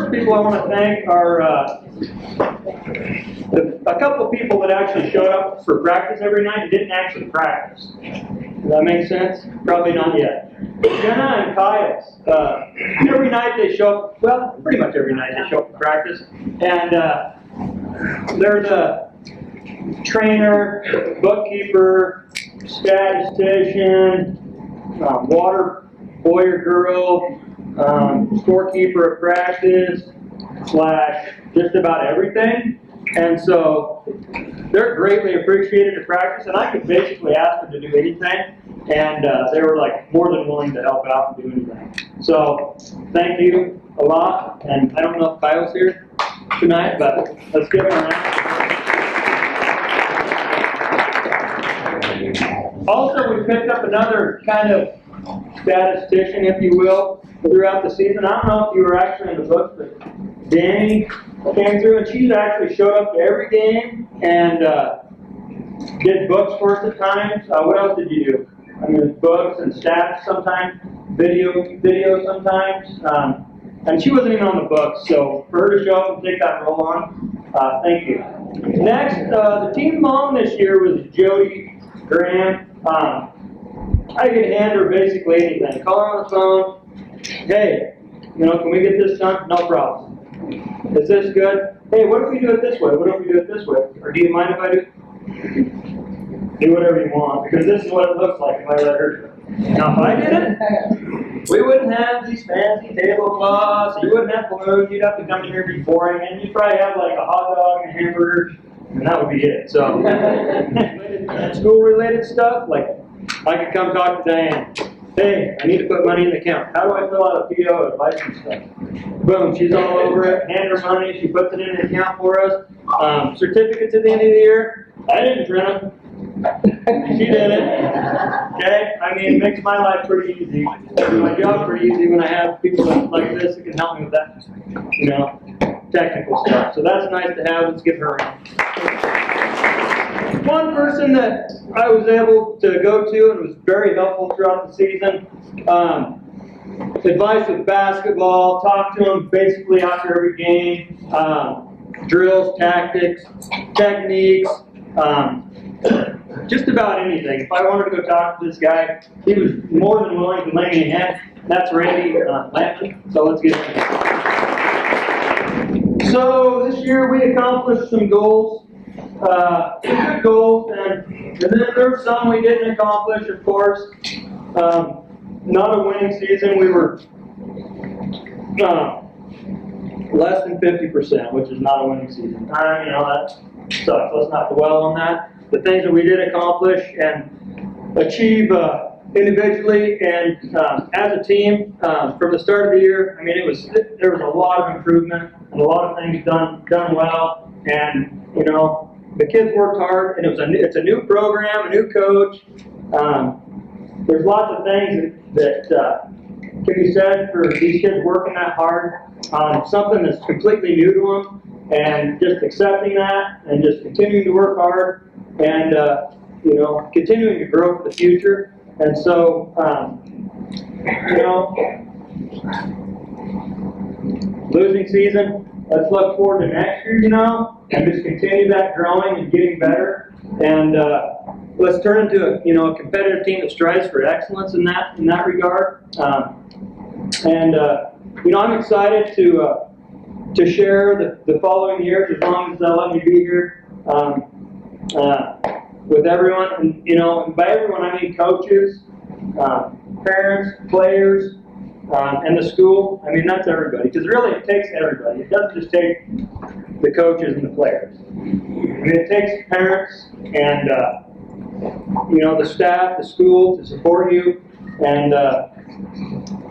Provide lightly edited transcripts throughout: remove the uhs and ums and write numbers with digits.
first people I want to thank are a couple of people that actually showed up for practice every night and didn't actually practice. Does that make sense? Probably not yet. Jenna and Caius, every night they show up, well, pretty much every night they show up for practice, and they're the trainer, bookkeeper, statistician, water boy or girl, scorekeeper at practice, / just about everything. And so they're greatly appreciated at practice, and I could basically ask them to do anything, and they were like more than willing to help out and do anything. So thank you a lot, and I don't know if Kyle's here tonight, but let's give him a round. Also, we picked up another kind of statistician, if you will, throughout the season. I don't know if you were actually in the book, but Danny came through, and she's actually showed up to every game and did books for us at times. What else did you do? I mean, books and stats sometimes, video sometimes, and she wasn't even on the book. So for her to show up and take that role on, thank you. Next, the team mom this year was Jody Graham. I could hand her basically anything. Call her on the phone. Hey, can we get this done? No problem. Is this good? Hey, what if we do it this way? What if we do it this way? Or do you mind if I do? Do whatever you want, because this is what it looks like if I let her do it. Now, if I did it, we wouldn't have these fancy tablecloths. You wouldn't have balloons. You'd have to come in here beforehand. You'd probably have like a hot dog and a hamburger, and that would be it. So, school-related stuff, like I could come talk to Diane. Hey, I need to put money in the account. How do I fill out a PO and license stuff? Boom, she's all over it. Hand her money. She puts it in the account for us. Certificates at the end of the year. I didn't print them. She did it. Okay? I mean, it makes my life pretty easy. My job pretty easy when I have people like this that can help me with that, technical stuff. So that's nice to have. Let's give her a round. One person that I was able to go to and was very helpful throughout the season, advice with basketball, talk to them basically after every game, drills, tactics, techniques, just about anything. If I wanted to go talk to this guy, he was more than willing to lend me a hand. That's Randy Lampton, so let's get into it. So this year we accomplished some goals. Good goals, and then there's some we didn't accomplish, of course. Not a winning season. We were less than 50%, which is not a winning season. That sucks. Let's not dwell on that. The things that we did accomplish and achieve individually and as a team from the start of the year, there was a lot of improvement and a lot of things done well, and the kids worked hard, and it's a new program, a new coach. There's lots of things that can be said for these kids working that hard on something that's completely new to them, and just accepting that and just continuing to work hard and continuing to grow for the future. And so losing season, let's look forward to next year, and just continue that growing and getting better. And let's turn into a competitive team that strives for excellence in that regard. I'm excited to share the following years, as long as they'll let me be here, with everyone. And by everyone I mean coaches, parents, players, and the school. That's everybody, because really it takes everybody. It doesn't just take the coaches and the players. It takes parents and the staff, the school to support you, and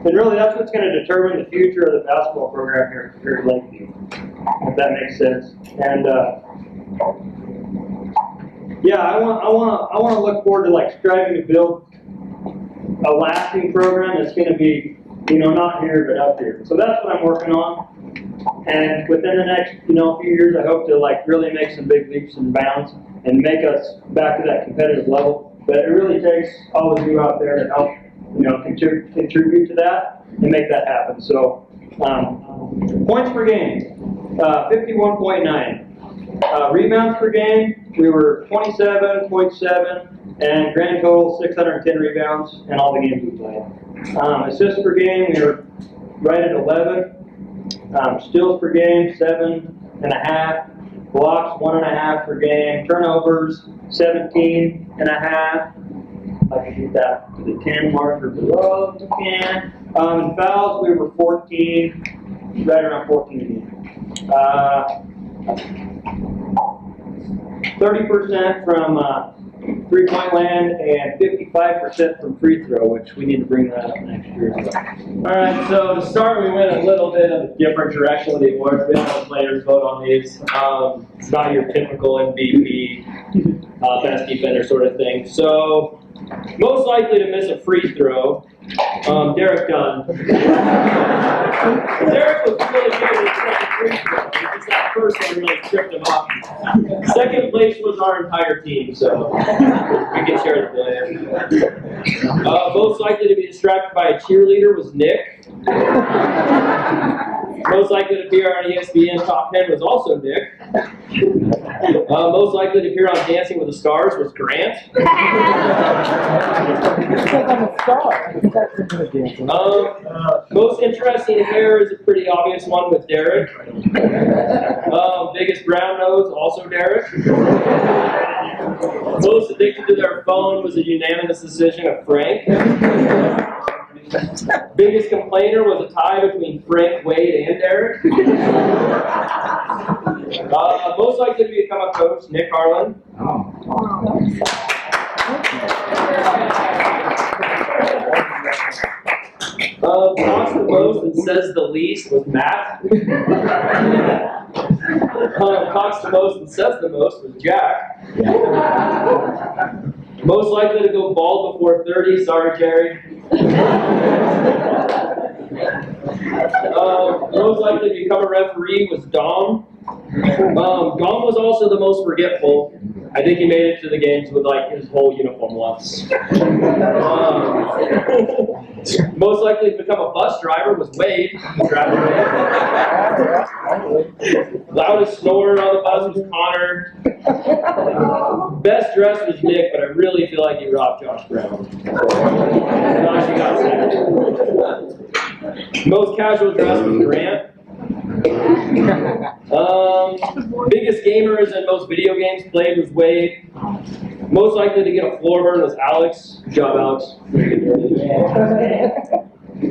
really that's what's going to determine the future of the basketball program here at Lakeview, if that makes sense. And I want to look forward to striving to build a lasting program that's going to be not here but up here. So that's what I'm working on. And within the next few years, I hope to really make some big leaps and bounds and make us back to that competitive level. But it really takes all of you out there to help contribute to that and make that happen. So Points per game, 51.9. Rebounds per game, we were 27.7, and grand total 610 rebounds in all the games we played. Assists per game, we were right at 11. Steals per game, 7.5. Blocks, 1.5 per game. Turnovers, 17.5. I can get that to the 10 marker below if you can. And fouls, we were 14, right around 14 again. 30% from three-point land and 55% from free throw, which we need to bring that up next year as well. All right, so to start, we went a little bit of a different direction with the awards. We have the players vote on these. It's not your typical MVP, best defender sort of thing. So, most likely to miss a free throw, Derek Dunn. Derek was really good at his second free throw. It's that first one really tripped him up. Second place was our entire team, so we can share the blame. Most likely to be distracted by a cheerleader was Nick. Most likely to appear on ESPN's Top 10 was also Nick. Most likely to appear on Dancing with the Stars was Grant. Most interesting hair is a pretty obvious one with Derek. Biggest brown nose, also Derek. Most addicted to their phone was a unanimous decision of Frank. Biggest complainer was a tie between Frank, Wade, and Derek. Most likely to become a coach, Nick Harlan. Talks the most and says the least was Matt. Talks the most and says the most was Jack. Most likely to go bald before 30, sorry Jerry. Most likely to become a referee was Dom. Dom was also the most forgetful. I think he made it to the games with like his whole uniform once. Most likely to become a bus driver was Wade. Loudest snorer on the bus was Connor. Best dressed was Nick, but I really feel like he robbed Josh Brown. Josh, you got second. Most casual dressed was Grant. Biggest gamers and most video games played was Wade. Most likely to get a floor burn was Alex. Good job, Alex.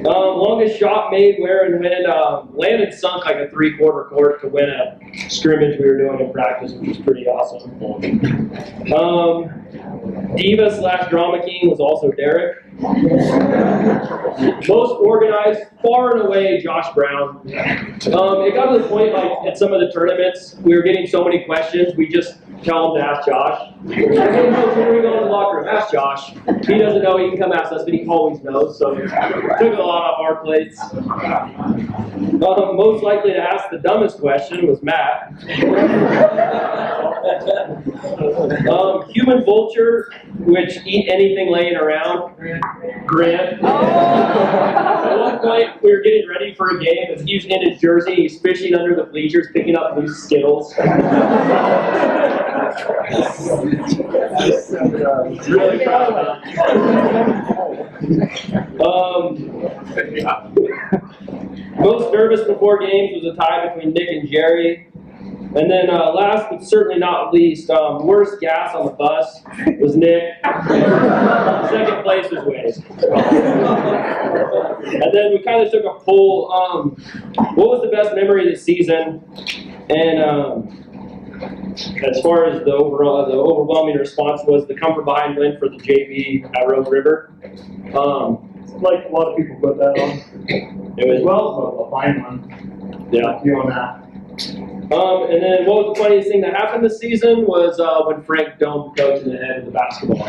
Longest shot made where and when Landon sunk like a 3/4 court to win a scrimmage we were doing in practice, which was pretty awesome. Diva/drama king was also Derek. Most organized, far and away, Josh Brown. It got to the point, like, at some of the tournaments, we were getting so many questions, we just tell them to ask Josh. Hey, coach, when are we going to the locker room? Ask Josh. He doesn't know, he can come ask us, but he always knows, so it took a lot off our plates. Most likely to ask the dumbest question was Matt. Human vulture, which eat anything laying around, Grant. At one point, we were getting ready for a game, and he's in his jersey, he's fishing under the bleachers, picking up loose Skittles. Really proud of that. Most nervous before games was a tie between Nick and Jerry. And then last but certainly not least, worst gas on the bus was Nick. Second place was Wade. And then we kind of took a poll. What was the best memory of the season? And as far as the overwhelming response was the comfort behind win for the JV at Rogue River. Like a lot of people put that on. It was Well, a fine one. Yeah. You on that. And then what was the funniest thing that happened this season was when Frank domed the coach in the head of the basketball.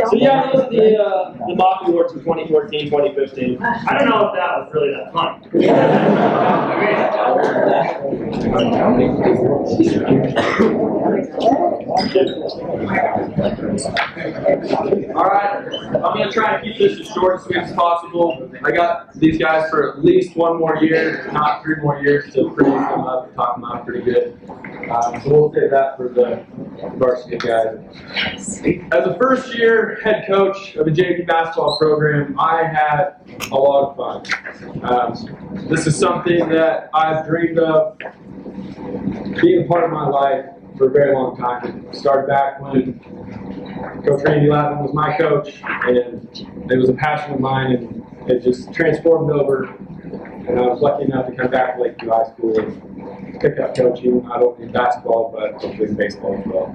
So yeah, those are the mock awards for 2014, 2015. I don't know if that was really that fun. All right, I'm going to try to keep this as short and sweet as possible. I got these guys for at least 1 more year, if not 3 more years, to produce them up and talk them out pretty good. So we'll save that for the varsity guys. As a first-year head coach of a JV basketball program, I had a lot of fun. This is something that I've dreamed of being a part of my life for a very long time. It started back when Coach Randy Latham was my coach, and it was a passion of mine, and it just transformed over. And I was lucky enough to come back to Lakeview High School and pick up coaching, not only in basketball, but hopefully in baseball as well.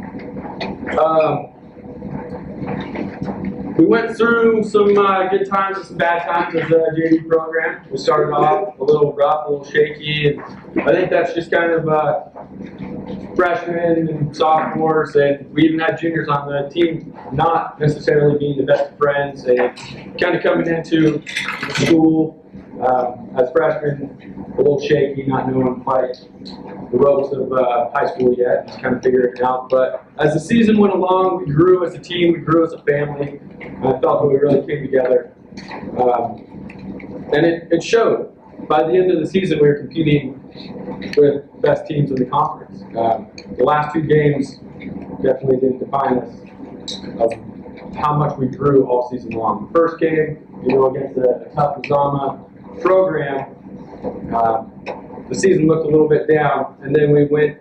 We went through some good times and some bad times as a JV program. We started off a little rough, a little shaky, and I think that's just kind of freshmen and sophomores, and we even had juniors on the team not necessarily being the best of friends, and kind of coming into school as freshmen, a little shaky, not knowing quite the ropes of high school yet, just kind of figuring it out. But as the season went along, we grew as a team, we grew as a family, and I felt that we really came together. And it showed. By the end of the season, we were competing with the best teams in the conference. The last 2 games definitely didn't define us of how much we grew all season long. The first game, against a tough Mazama program, the season looked a little bit down, and then we went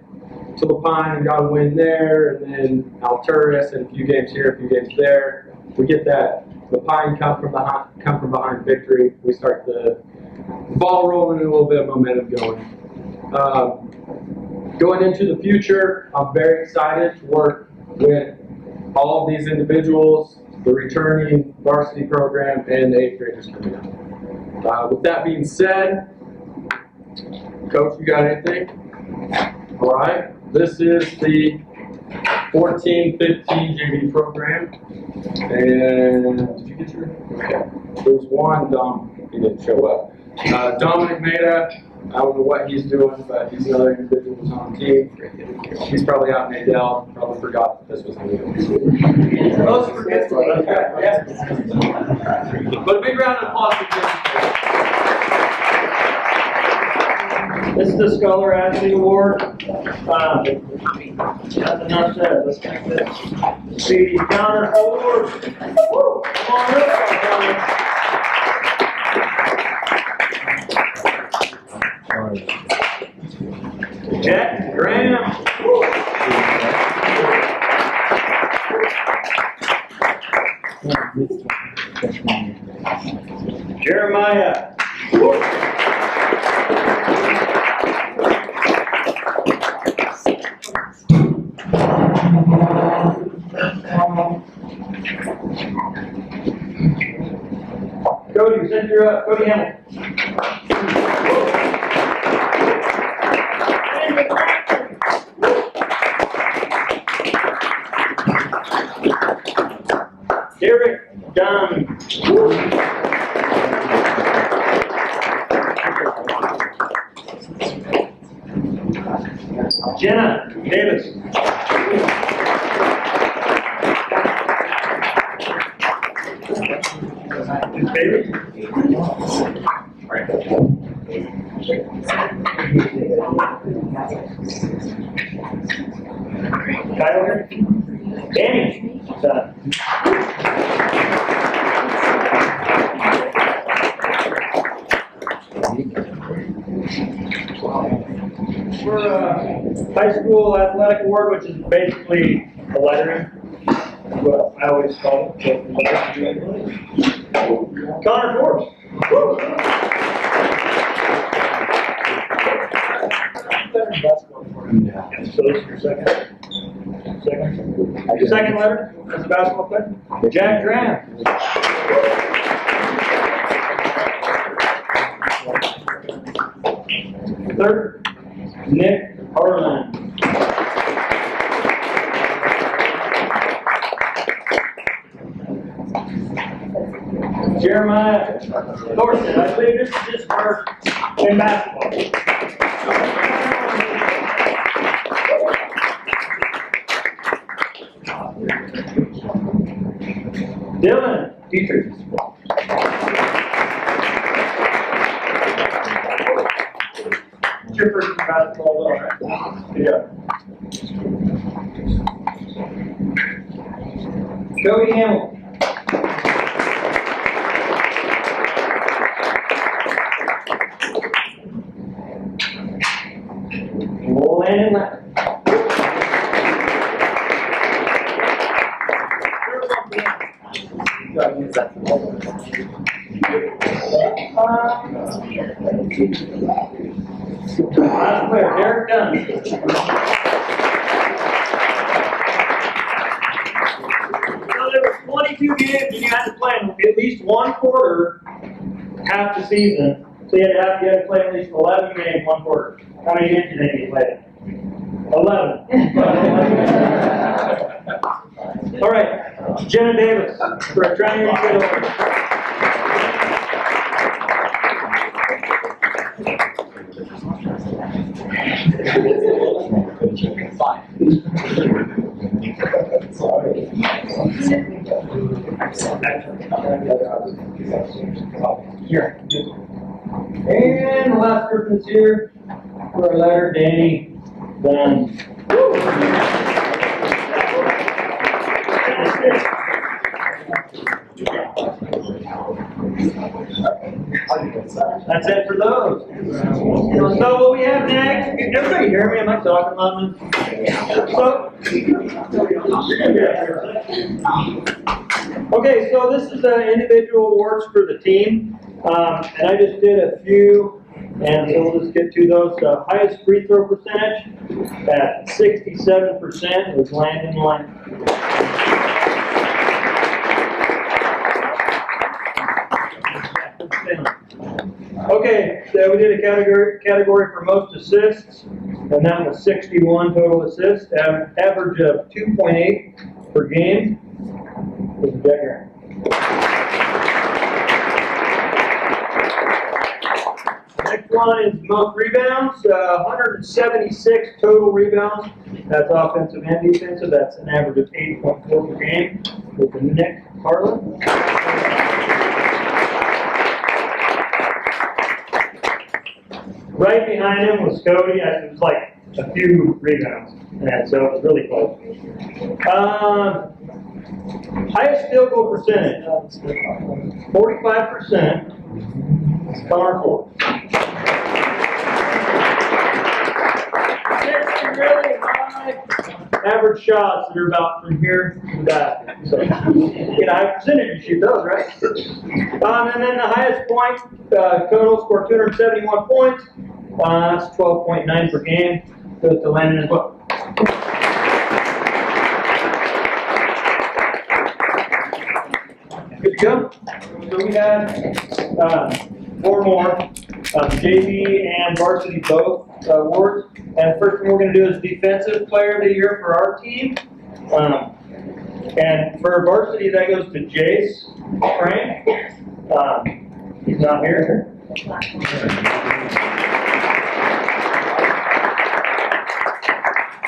to Lapine and got a win there, and then Alturas and a few games here, a few games there. We get that Lapine come from behind victory. We start the ball rolling and a little bit of momentum going. Going into the future, I'm very excited to work with all of these individuals, the returning varsity program, and the 8th graders coming up. With that being said, Coach, you got anything? All right. This is the 14-15 JV program. And did you get your? Okay. There's one, he didn't show up. Dominic Meda, I don't know what he's doing, but he's the other individual who's on the team. He's probably out in Adele, probably forgot that this was him. Most forgetful, yeah. But a big round of applause for him. This is the Scholar Athlete Award. That's enough said. Let's take this. The Connor Award. Woo! Come on up, Connor. Jack Graham. Jeremiah. Cody, send your up. Cody Hamilton. Derek Dunn. Jenna Davis. Baby. Kyle here. Danny. For high school athletic award, which is basically a lettering, what I always call it. Connor Forbes. Woo! So this is your second letter as a basketball player? Jack Graham. Third, Nick Harlan. Jeremiah Thorson. I believe this is his first in basketball. Dylan Dietrich. It's your first basketball, though, right? Yeah. Cody Hamilton. Landon Lacker. Last player, Derek Dunn. So there were 22 games and you had to play at least one quarter half the season. So you had to play at least 11 games one quarter. How many games do you think you played? 11. All right, Jenna Davis for trying to get over. Here. And the last person is here for our letter, Danny Dunn. That's it for those. So what we have next, can everybody hear me? Am I talking loud enough? Okay, so this is individual awards for the team. And I just did a few, and so we'll just get to those. Highest free throw percentage at 67% was Landon Lang. Okay, so we did a category for most assists, and that was 61 total assists, average of 2.8 per game. Was Decker. Next one is most rebounds, 176 total rebounds. That's offensive and defensive. That's an average of 8.4 per game with Nick Harlan. Right behind him was Cody. It was like a few rebounds, and so it was really close. Highest field goal percentage, 45%. Connor Ford. Really high average shots that are about from here to the basket. So get a high percentage to shoot those, right? And then the highest point total scored 271 points. That's 12.9 per game. Goes to Landon as well. Good to go. So we had 4 more JV and varsity both awards. And the first thing we're going to do is Defensive Player of the Year for our team. And for varsity, that goes to Jace Frank. He's not here.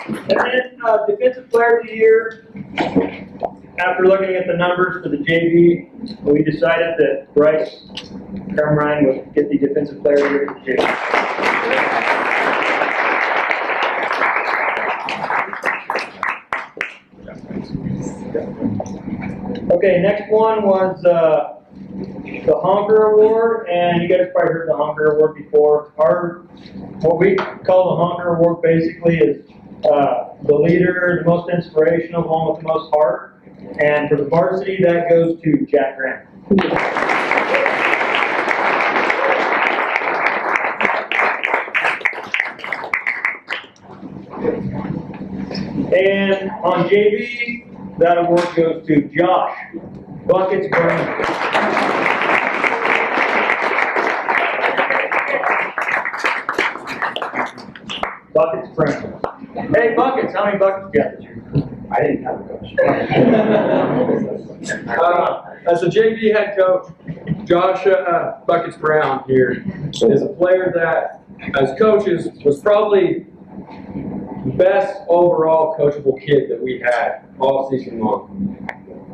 And then Defensive Player of the Year, after looking at the numbers for the JV, we decided that Bryce Carmine would get the Defensive Player of the Year for the JV. Okay, next one was the Honker Award, and you guys probably heard the Honker Award before. What we call the Honker Award basically is the leader, the most inspirational, the one with the most heart. And for the varsity, that goes to Jack Grant. And on JV, that award goes to Josh Buckets Brown. Buckets Brown. Hey, Buckets, how many buckets you got this year? I didn't have a coach. As a JV head coach, Josh Buckets Brown here is a player that, as coaches, was probably the best overall coachable kid that we had all season long.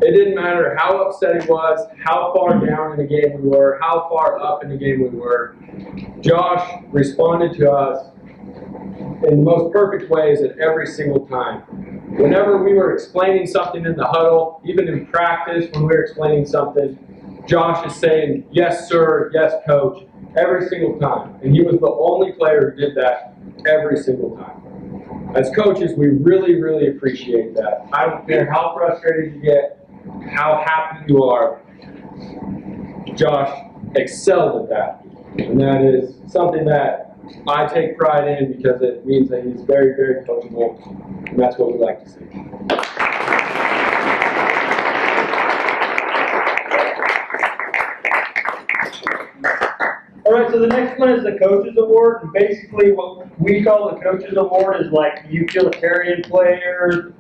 It didn't matter how upset he was, how far down in the game we were, how far up in the game we were. Josh responded to us in the most perfect ways at every single time. Whenever we were explaining something in the huddle, even in practice when we were explaining something, Josh is saying, "Yes, sir, yes, coach," every single time. And he was the only player who did that every single time. As coaches, we really, really appreciate that. I don't care how frustrated you get, how happy you are. Josh excelled at that. And that is something that I take pride in because it means that he's very, very coachable. And that's what we like to see. All right, so the next one is the Coaches Award. And basically what we call the Coaches Award is like utilitarian players.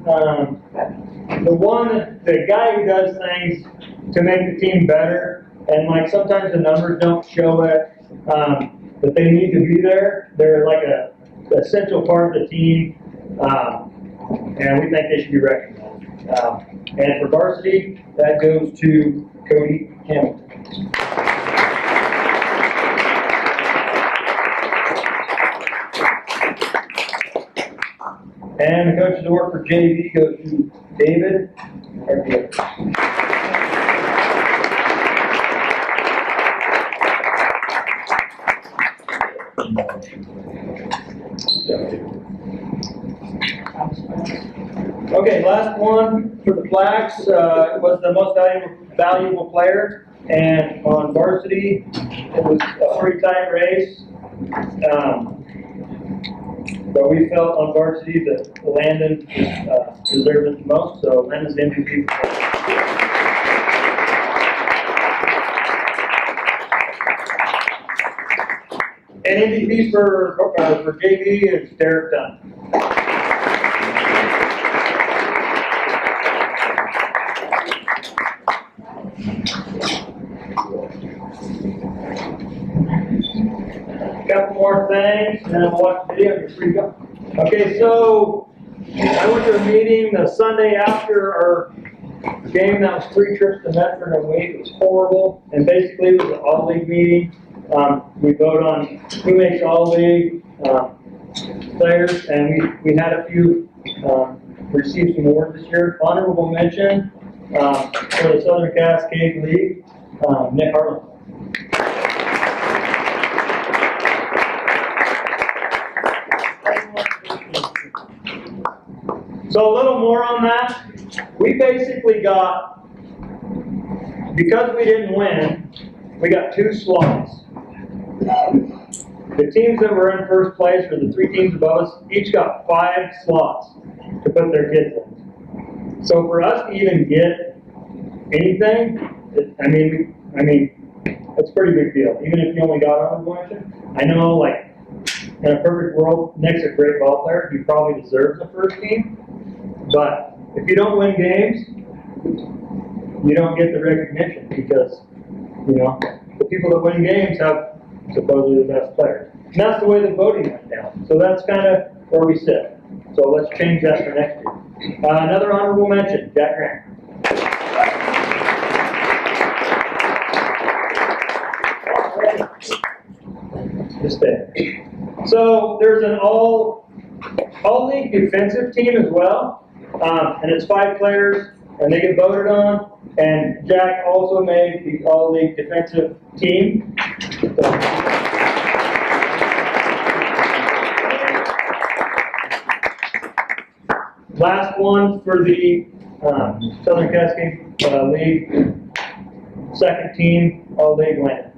The guy who does things to make the team better, and like sometimes the numbers don't show it, but they need to be there. They're like a essential part of the team, and we think they should be recognized. And for varsity, that goes to Cody Hamilton. And the Coaches Award for JV goes to David. Okay, last one for the flags was the most valuable player, and on varsity it was a pretty tight race. But we felt on varsity that Landon deserved it the most, so Landon's MVP. And MVP for JV is Derek Dunn. Couple more things, and then we'll watch the video. You're free to go. Okay, so I went to a meeting the Sunday after our game. That was 3 trips to Medford in a week. It was horrible, and basically it was an all-league meeting. We vote on who makes all-league players, and we had a few receive some awards this year. Honorable mention for the Southern Cascade League, Nick Harlan. So a little more on that. We basically got, because we didn't win, we got 2 slots. The teams that were in first place, or the 3 teams above us, each got 5 slots to put their kids in. So for us to even get anything, I mean, that's a pretty big deal. Even if you only got honorable mention. I know, like, in a perfect world, Nick's a great ball player. He probably deserves the first team. But if you don't win games, you don't get the recognition because, you know, the people that win games have supposedly the best players. And that's the way the voting went down. So that's kind of where we sit. So let's change that for next year. Another honorable mention, Jack Grant. Just there. So there's an all-league defensive team as well. And it's 5 players, and they get voted on. And Jack also made the all-league defensive team. Last one for the Southern Cascade League, second team all-league win.